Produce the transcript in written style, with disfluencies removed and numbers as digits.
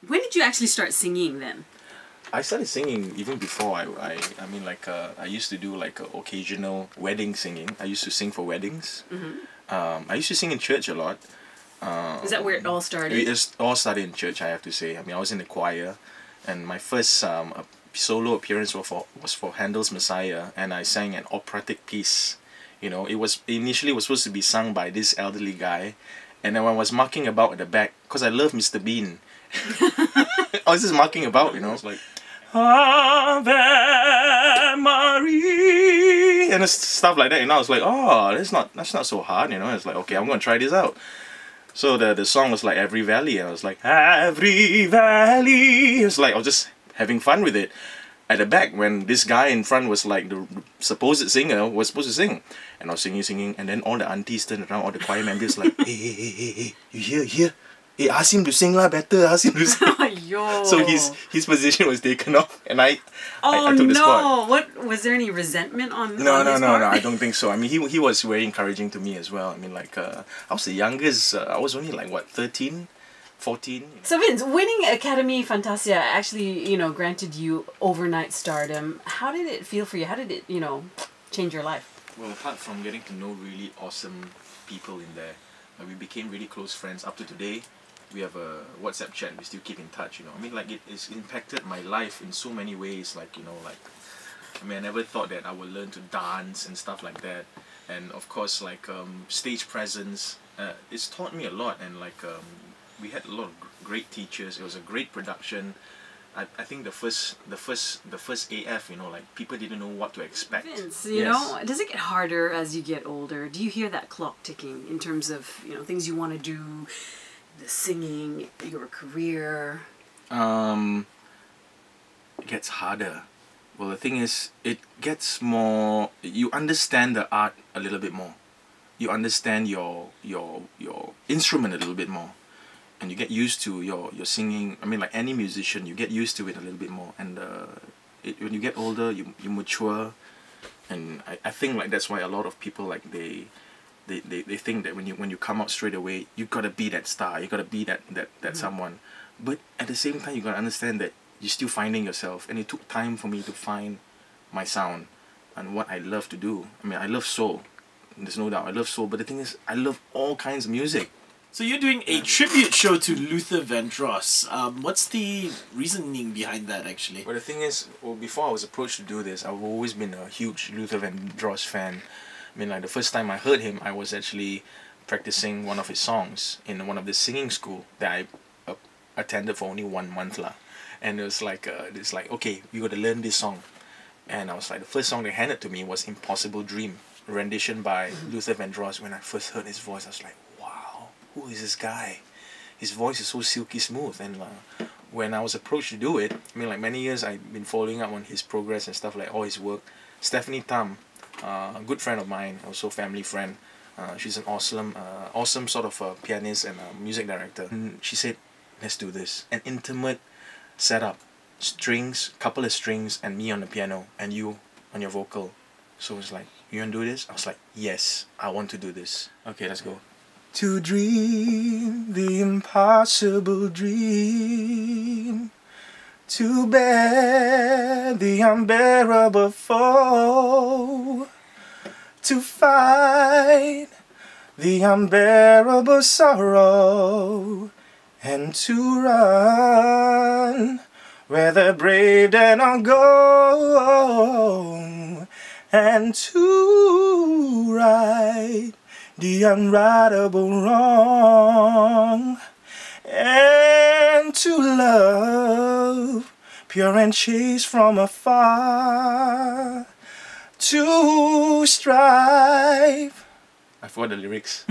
When did you actually start singing then? I started singing even before I mean like I used to do like occasional wedding singing. I used to sing for weddings. I used to sing in church a lot. Is that where it all started? It all started in church, I have to say. I mean, I was in the choir, and my first solo appearance was for Handel's Messiah, and I sang an operatic piece. You know, it was initially supposed to be sung by this elderly guy, and then when I was mucking about at the back, because I love Mr. Bean, I was just mucking about, you know, it's like Ave Maria and stuff like that. And I was like, oh, that's not so hard, you know. It's like, okay, I'm gonna try this out. So the song was like Every Valley, and I was like Every Valley. It's like I was just having fun with it. At the back, when this guy in front was like the supposed singer was supposed to sing, and I was singing, and then all the aunties turned around, all the choir members like, hey, you hear? Hey, ask him to sing lah, better, ask him to sing. So his position was taken off, and I took the spot. What, was there any resentment on No, his part? I don't think so. I mean, he was very encouraging to me as well. I mean, like, I was the youngest, I was only like, what, 13? 14. So Vince, winning Academy Fantasia actually, you know, granted you overnight stardom. How did it feel for you? How did it, you know, change your life? Well, apart from getting to know really awesome people in there, we became really close friends. Up to today, we have a WhatsApp chat. We still keep in touch, you know. I mean, like, it's impacted my life in so many ways. Like, you know, like, I mean, I never thought that I would learn to dance and stuff like that. And of course, like, stage presence, it's taught me a lot. And like, we had a lot of great teachers. It was a great production. I think the first AF, you know, like, people didn't know what to expect. Vince, you know, does it get harder as you get older? Do you hear that clock ticking in terms of, you know, things you want to do, the singing, your career? It gets harder. Well, the thing is, it gets more. You understand the art a little bit more. You understand your instrument a little bit more. And you get used to your singing. I mean, like any musician, you get used to it a little bit more. And when you get older, you mature. And I think like that's why a lot of people, like, they think that when you come out straight away, you gotta be that star. You gotta be that someone. But at the same time, you gotta understand that you're still finding yourself. And it took time for me to find my sound and what I love to do. I mean, I love soul. There's no doubt. I love soul. But the thing is, I love all kinds of music. So you're doing a tribute show to Luther Vandross. What's the reasoning behind that, actually? Well, the thing is, before I was approached to do this, I've always been a huge Luther Vandross fan. I mean, like, the first time I heard him, I was actually practicing one of his songs in one of the singing school that I attended for only 1 month lah. And it was like, okay, you got to learn this song. And I was like, the first song they handed to me was Impossible Dream, a rendition by Luther Vandross. When I first heard his voice, I was like, who is this guy? His voice is so silky smooth. And when I was approached to do it, I mean, like, many years I've been following up on his progress and stuff, like all his work. Stephanie Tam, a good friend of mine, also family friend. She's an awesome sort of pianist and music director. And she said, let's do this. An intimate setup. Strings, couple of strings, and me on the piano, and you on your vocal. So it's like, you want to do this? I was like, yes, I want to do this. Okay, let's go. To dream the impossible dream, to bear the unbearable foe, to fight the unbearable sorrow, and to run where the brave dare not go, and to right the unrightable wrong, and to love pure and chaste from afar, to strive. I forgot the lyrics.